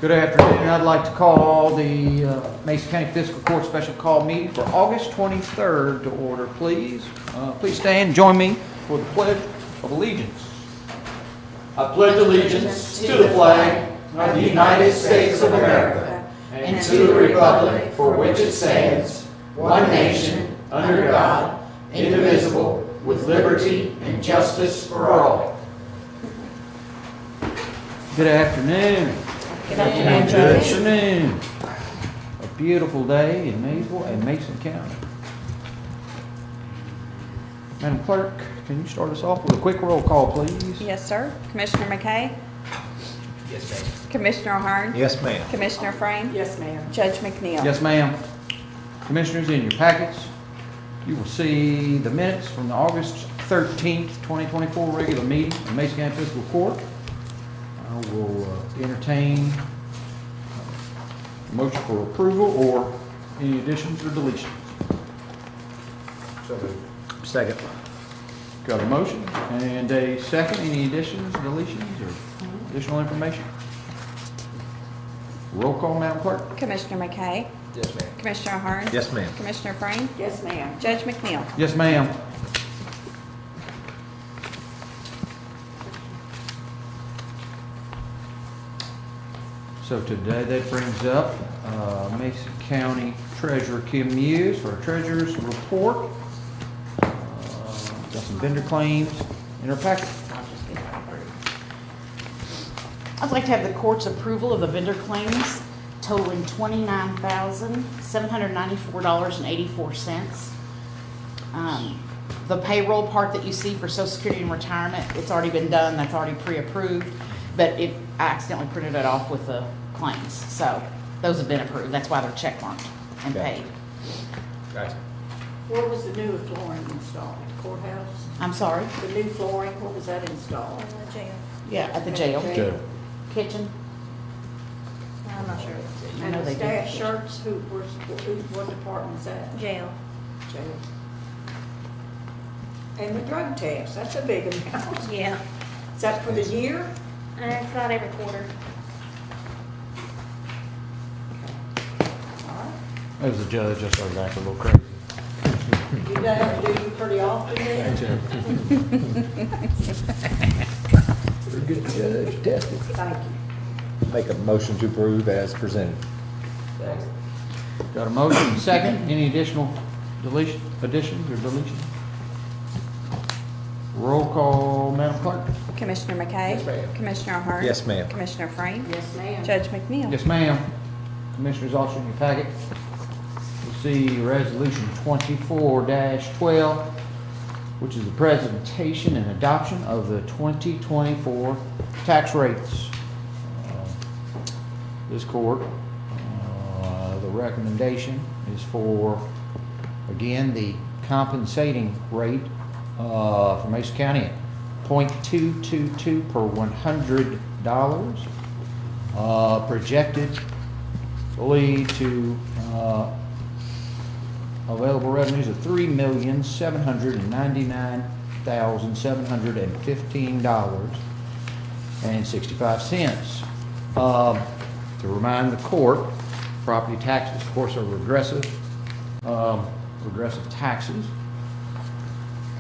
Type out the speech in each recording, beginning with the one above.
Good afternoon. I'd like to call the Mason County Fiscal Court Special Call meeting for August 23rd to order, please. Please stand and join me for the Pledge of Allegiance. I pledge allegiance to the flag of the United States of America and to the republic for which it stands, one nation, under God, indivisible, with liberty and justice for all. Good afternoon. Good afternoon, Good Judge. afternoon. A beautiful day in Maysville and Mason County. Madam Clerk, can you start us off with a quick roll call, please? Yes, sir. Commissioner McKay? Yes, ma'am. Commissioner Ahern? Yes, ma'am. Commissioner Frame? Yes, ma'am. Judge McNeil? Yes, ma'am. Commissioners, in your packets, you will see the minutes from the August 13th, 2024 regular meeting of Mason County Fiscal Court. I will entertain a motion for approval or any additions or deletions. Second. Got a motion and a second. Any additions, deletions, or additional information? Roll call, Madam Clerk. Commissioner McKay? Yes, ma'am. Commissioner Ahern? Yes, ma'am. Commissioner Frame? Yes, ma'am. Judge McNeil? Yes, ma'am. So today that brings up Mason County Treasurer Kim Muse for a treasurer's report. Got some vendor claims in her packet. I'd like to have the court's approval of the vendor claims totaling $29,794.84. The payroll part that you see for Social Security and retirement, it's already been done, that's already pre-approved, but I accidentally printed it off with the claims, so those have been approved, that's why they're check marked and paid. Gotcha. Where was the new flooring installed? Courthouse? I'm sorry? The new flooring, where was that installed? In the jail. Yeah, at the jail. Jail. Kitchen. I'm not sure. I And know the they do. staff shirts, what department is that? Jail. Jail. And the drug test, that's a big amount. Yeah. Is that for the year? It's not every quarter. All right. As a judge, I started acting a little crazy. You have to do pretty often then? Good judge, tested. Thank you. Make a motion to approve as presented. Got a motion and second. Any additional additions or deletions? Roll call, Madam Clerk. Commissioner McKay? Yes, ma'am. Commissioner Ahern? Yes, ma'am. Commissioner Frame? Yes, ma'am. Judge McNeil? Yes, ma'am. Commissioners, also in your packet, you'll see Resolution 24-12, which is the presentation and adoption of the 2024 tax rates. This court, the recommendation is for, again, the compensating rate for Mason County at .222 per $100, projected to lead to available revenues of $3,799,015.65. To remind the court, property taxes, of course, are regressive taxes.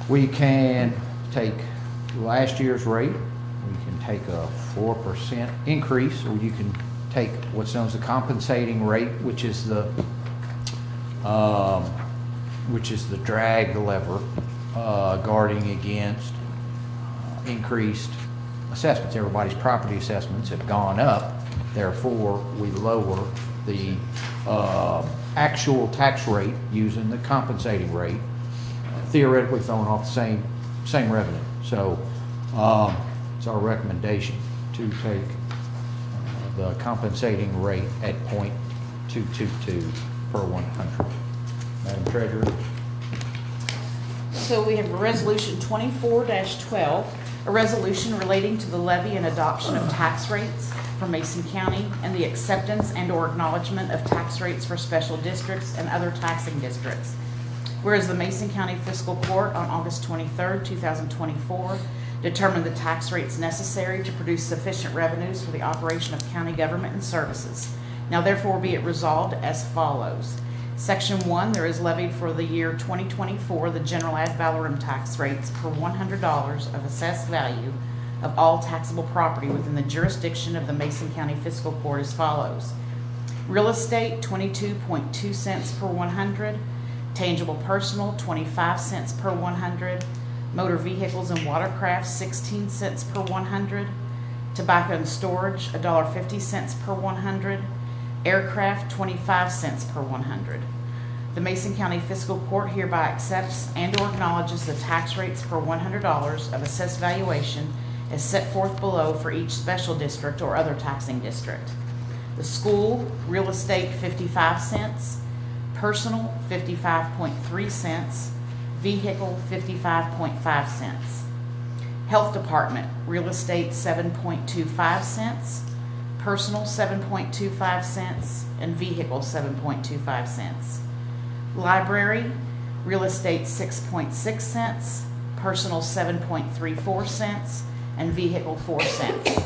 We can take last year's rate, we can take a 4% increase, or you can take what's known as the compensating rate, which is the drag lever guarding against increased assessments. Everybody's property assessments have gone up, therefore we lower the actual tax rate using the compensating rate, theoretically throwing off the same revenue. So it's our recommendation to take the compensating rate at .222 per 100. Madam Treasurer. So we have Resolution 24-12, a resolution relating to the levy and adoption of tax rates for Mason County and the acceptance and/or acknowledgement of tax rates for special districts and other taxing districts. Whereas the Mason County Fiscal Court on August 23rd, 2024 determine the tax rates necessary to produce sufficient revenues for the operation of county government and services. Now therefore be it resolved as follows. Section 1, there is levied for the year 2024 the general ad valorem tax rates per $100 of assessed value of all taxable property within the jurisdiction of the Mason County Fiscal Court as follows. Real estate, 22.2 cents per 100. Tangible personal, 25 cents per 100. Motor vehicles and watercraft, 16 cents per 100. Tobacco and storage, $1.50 per 100. Aircraft, 25 cents per 100. The Mason County Fiscal Court hereby accepts and/or acknowledges the tax rates per $100 of assessed valuation as set forth below for each special district or other taxing district. The school, real estate, 55 cents. Personal, 55.3 cents. Vehicle, 55.5 cents. Health Department, real estate, 7.25 cents. Personal, 7.25 cents. And vehicle, 7.25 cents. Library, real estate, 6.6 cents. Personal, 7.34 cents. And vehicle, 4 cents.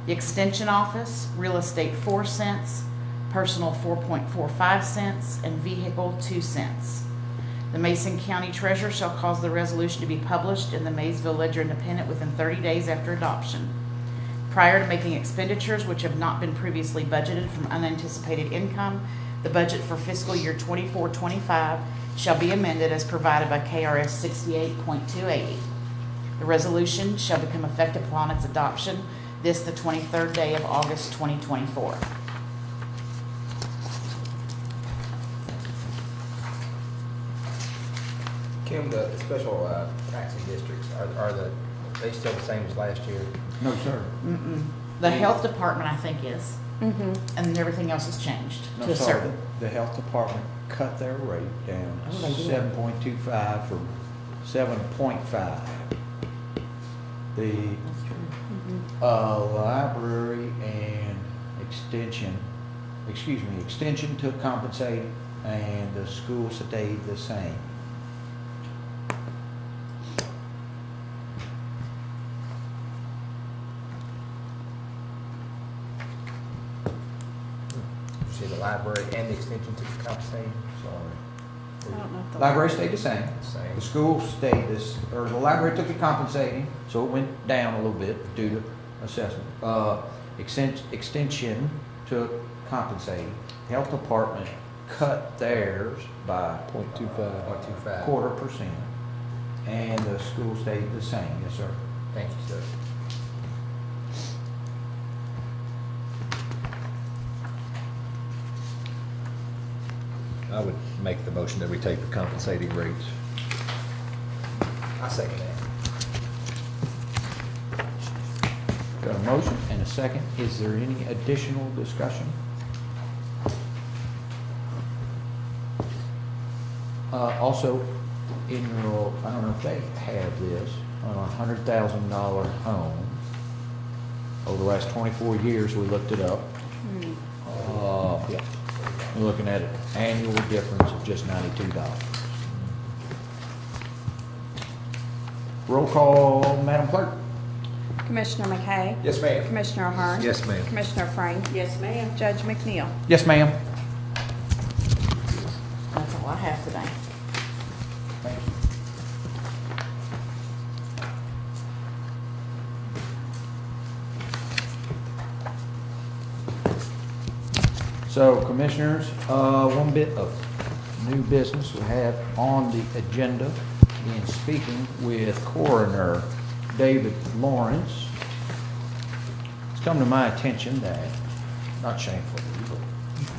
The Extension Office, real estate, 4 cents. Personal, 4.45 cents. And vehicle, 2 cents. The Mason County Treasurer shall cause the resolution to be published in the Maysville Ledger Independent within 30 days after adoption. Prior to making expenditures which have not been previously budgeted from unanticipated income, the budget for fiscal year 24-25 shall be amended as provided by KRS 68.280. The resolution shall become effective upon its adoption this the 23rd day of August 2024. Kim, the special taxing districts, are they still the same as last year? No, sir. The Health Department, I think, is, and everything else has changed No, to a sir. certain. The health department cut their rate down Oh, they did? 7.25 from 7.5. The library and extension took compensating, and the school stayed the same. You see the library and the extension to the compensating? I don't know if the Library stayed the same. Same. The school stayed this, or the library took it compensating, so it went down a little bit due to assessment. Extension took compensating. Health department cut theirs by 0.25. %, and the school stayed the same. Yes, sir. Thank you, sir. I would make the motion that we take the compensating rates. I second that. Got a motion and a second. Is there any additional discussion? Also, in your, I don't know if they have this, on a $100,000 home, over the last 24 years, we looked it up. Yeah. We're looking at an annual difference of just $92. Roll call, Madam Clerk. Commissioner McKay? Yes, ma'am. Commissioner Ahern? Yes, ma'am. Commissioner Frank? Yes, ma'am. Judge McNeil? Yes, ma'am. That's all I have today. Thank you. So, Commissioners, one bit of new business we have on the agenda in speaking with Coroner David Lawrence. It's come to my attention that, not shamefully, but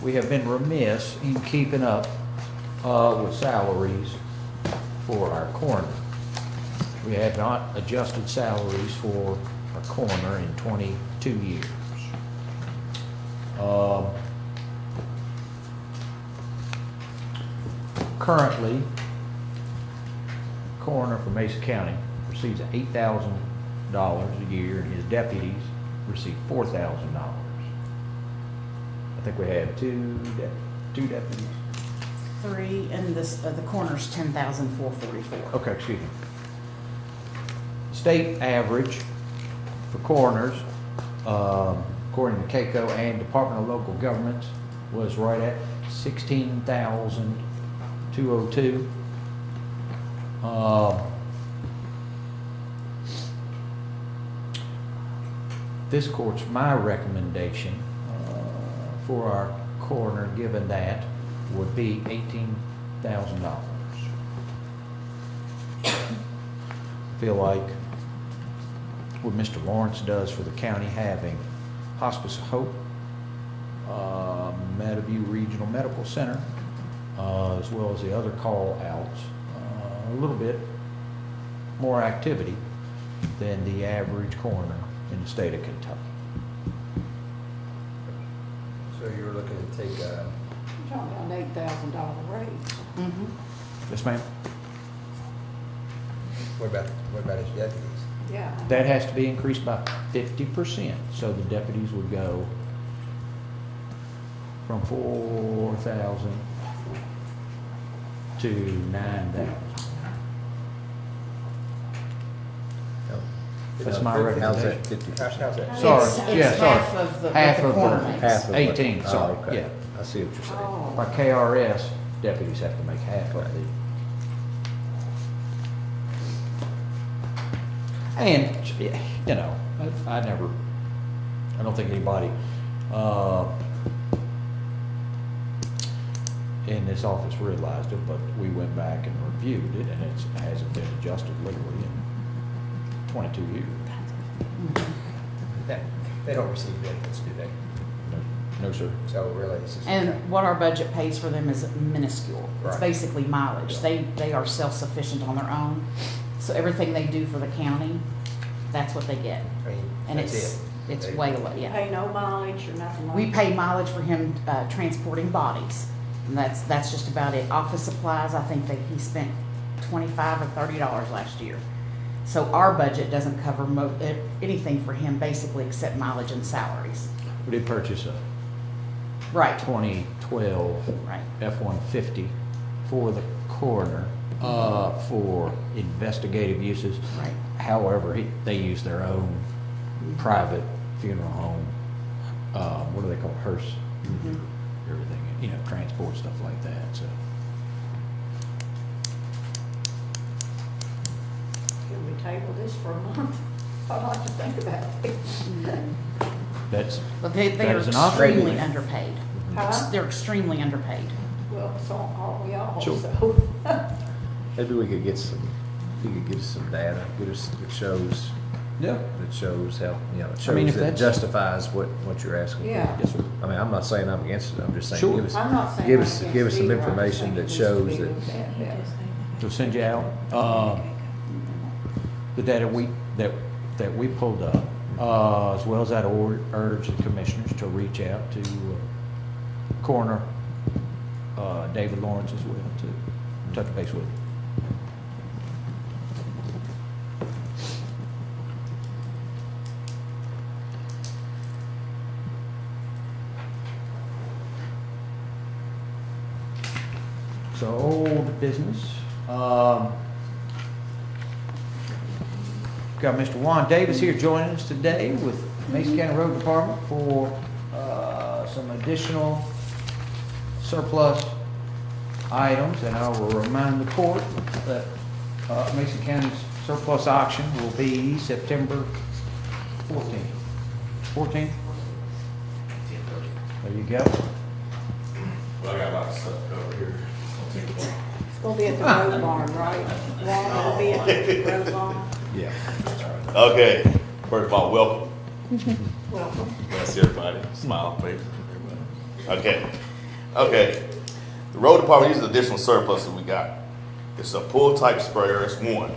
we have been remiss in keeping up with salaries for our coroner. We have not adjusted salaries for our coroner in 22 years. Currently, coroner for Mason County receives $8,000 a year, and his deputies receive $4,000. I think we have two deputies. 3, and this, the coroner's 10,444. Okay, excuse me. state average for coroners, according to CAECO and Department of Local Governments, was right at 16,202. This court's my recommendation for our coroner, given that, would be $18,000. Feel like what Mr. Lawrence does for the county, having Hospice of Hope, Meadowview Regional Medical Center, as well as the other call outs, a little bit more activity than the average coroner in the state of Kentucky. So you're looking to take, You're talking about an $8,000 raise. Mhm. Yes, ma'am? what about his deputies? Yeah. That has to be increased by 50%, so the deputies would go from 4,000 to 9,000. That's my How's recommendation. that 50? How's that? Sorry, It's yeah, sorry. half of the, Half what the of coroner the- makes. Half of what- 18, oh, sorry, okay. yeah. I see what you're saying. Oh. By KRS, deputies have to make half of the. And, you know, I don't think anybody, in this office realized it, but we went back and reviewed it, and it hasn't been adjusted literally in 22 years. They don't receive benefits, do they? No, sir. So really, it's just. And what our budget pays for them is minuscule. It's Right. basically mileage. They are self-sufficient on their own. So everything they do for the county, that's what they get. I mean, And that's it's, it. it's They- way low, yeah. Pay no mileage or nothing like that? We pay mileage for him transporting bodies, and that's just about it. Office supplies, I think that he spent $25 or $30 last year. So our budget doesn't cover anything for him, basically, except mileage and salaries. We did purchase a Right, 2012 right. F-150 for the coroner, for investigative uses. Right. However, they use their own private funeral home, what do they call it, hearse, Mhm. everything, you know, transport, stuff like that, so. Can we table this for a month? I'd like to think about it. That's, But they That are is an option. extremely underpaid. Huh? They're extremely underpaid. Well, so are we all, Sure. so. Maybe we could get some, you could get us some data, get us, that shows yeah, how, you know, it I mean, shows if that that's- justifies what you're asking for. Yeah. yes, sir. I mean, I'm not saying I'm against it, I'm just saying, Sure. give us, I'm not saying. give I'm us, against give us some either. I'm just information saying it that needs to shows be that, looked at, yeah. To send you out, the data that we pulled up, as well as that urge the commissioners to reach out to Coroner David Lawrence as well, to touch base with him. So old business. Got Mr. Juan Davis here joining us today with Mason County Road Department for some additional surplus items. And I will remind the court that Mason County's surplus auction will be September 14th. 14th? There you go. Well, I got a lot of stuff covered here. It's gonna be at the road barn, right? Juan, it'll be at the road barn. Yeah. Okay, first of all, welcome. Welcome. Bless everybody. Smile, face. Everybody. Okay. The road department, these are additional surplus that we got. It's a pull type sprayer, that's one.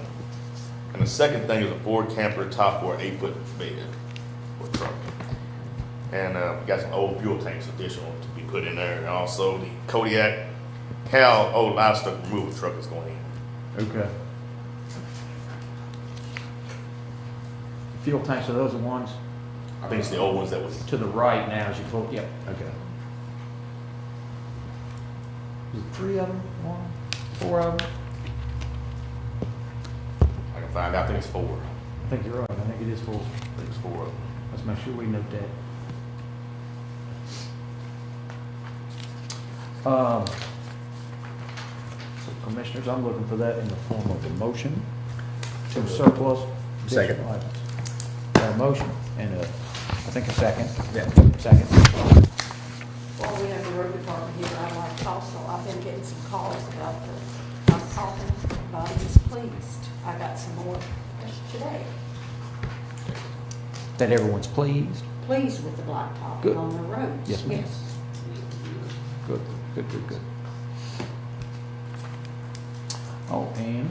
And the second thing is a Ford camper top for an 8-foot bed for truck. And we got some old fuel tanks additional to be put in there. And also the Kodiak Cal old livestock removal truck is going in. Okay. Fuel tanks, are those the ones I think it's the old ones that was, to the right now as you pull, yep, okay. Is it 3 of them, 1, 4 of them? I can find out, I think it's 4. think you're right, I think it is 4. I think it's 4 of them. Let's make sure we note that. So Commissioners, I'm looking for that in the form of a motion to surplus. Second. additional items. Got a motion and a, I think a second. Yeah. Second. While we have the road department here, I'd like to also, I've been getting some calls about the, I'm talking, everybody is pleased. I got some more today. That everyone's pleased. Pleased with the blacktop Good. on the roads. Yes, ma'am. Good, good, good, good. Oh, and,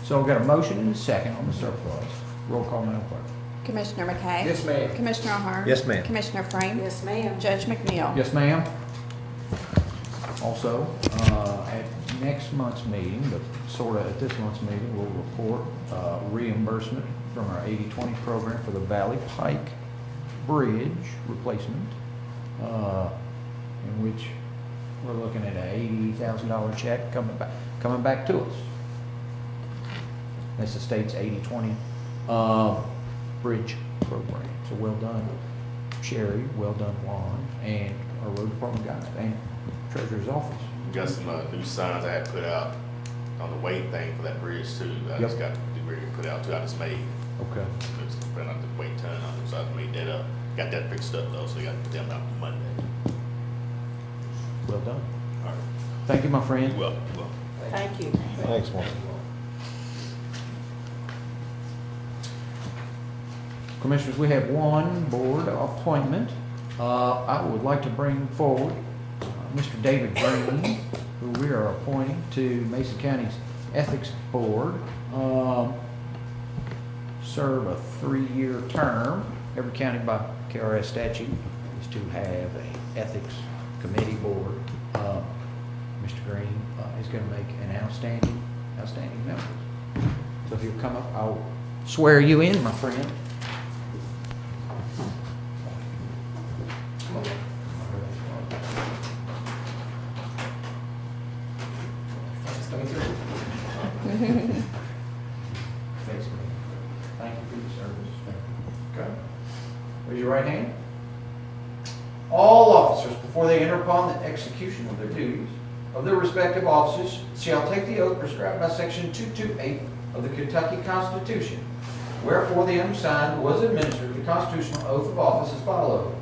so we got a motion and a second on the surplus. Roll call, Madam Clerk. Commissioner McKay? Yes, ma'am. Commissioner Ahern? Yes, ma'am. Commissioner Frank? Yes, ma'am. Judge McNeil? Yes, ma'am. Also, at next month's meeting, but sort of at this month's meeting, we'll report reimbursement from our 80/20 program for the Valley Pike Bridge replacement, in which we're looking at a $80,000 check coming back to us. That's the state's 80/20 bridge program. So well done, Sherry, well done, Juan, and our road department guys, and treasurer's office. We got some new signs I had put out on the weight thing for that bridge too. I just got the bridge put out too. I just made, Okay. just put out the weight ton on them, so I made that up. Got that fixed up though, so we got to put them out Monday. Well done. All right. Thank you, my friend. Well, well. Thank you. Thanks, Mark. Commissioners, we have one board appointment. I would like to bring forward Mr. David Green, who we are appointing to Mason County's Ethics Board. Serve a 3-year term. Every county by KRS statute is to have a ethics committee board. Mr. Green is going to make an outstanding member. So if you'll come up, I'll swear you in, my friend. Face me. Thank you for your service. Okay. Raise your right hand. All officers, before they enter upon the execution of their duties of their respective offices, shall take the oath prescribed by Section 228 of the Kentucky Constitution. Wherefore the undersigned was administered the constitutional oath of office as follows.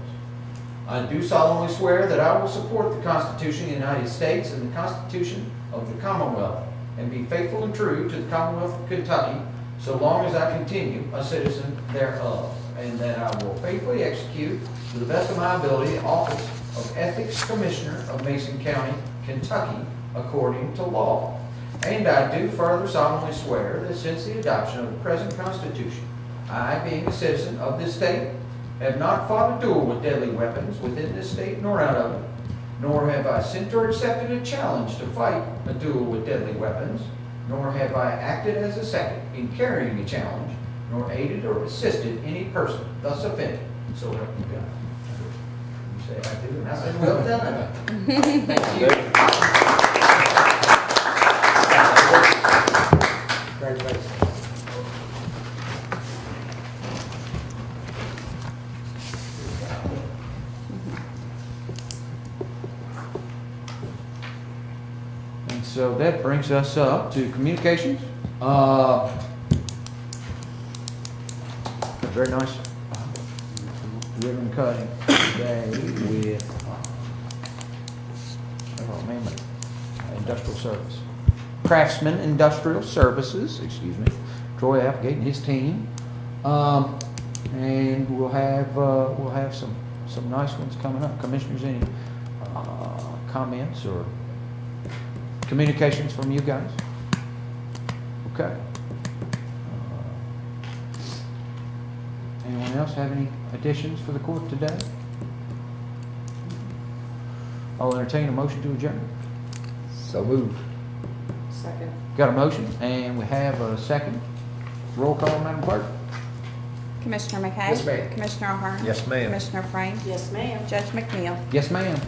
I do solemnly swear that I will support the Constitution of the United States and the Constitution of the Commonwealth, and be faithful and true to the Commonwealth of Kentucky, so long as I continue a citizen thereof, and that I will faithfully execute, to the best of my ability, the office of Ethics Commissioner of Mason County, Kentucky, according to law. And I do further solemnly swear that since the adoption of the present Constitution, I, being a citizen of this state, have not fought a duel with deadly weapons within this state nor out of it, nor have I sent or accepted a challenge to fight a duel with deadly weapons, nor have I acted as a second in carrying a challenge, nor aided or assisted any person thus offended. So help me God. You say I do, and I said, well done. Thank you. Congratulations. And so that brings us up to communications. A very nice ribbon cutting today with Industrial Service. Craftsman Industrial Services, excuse me, Troy Applegate and his team. And we'll have some nice ones coming up. Commissioners, any comments or communications from you guys? Okay. Anyone else have any additions for the court today? I'll entertain a motion to adjourn. So moved. Second. Got a motion, and we have a second. Roll call, Madam Clerk. Commissioner McKay? Yes, ma'am. Commissioner Ahern? Yes, ma'am. Commissioner Frank? Yes, ma'am. Judge McNeil? Yes, ma'am.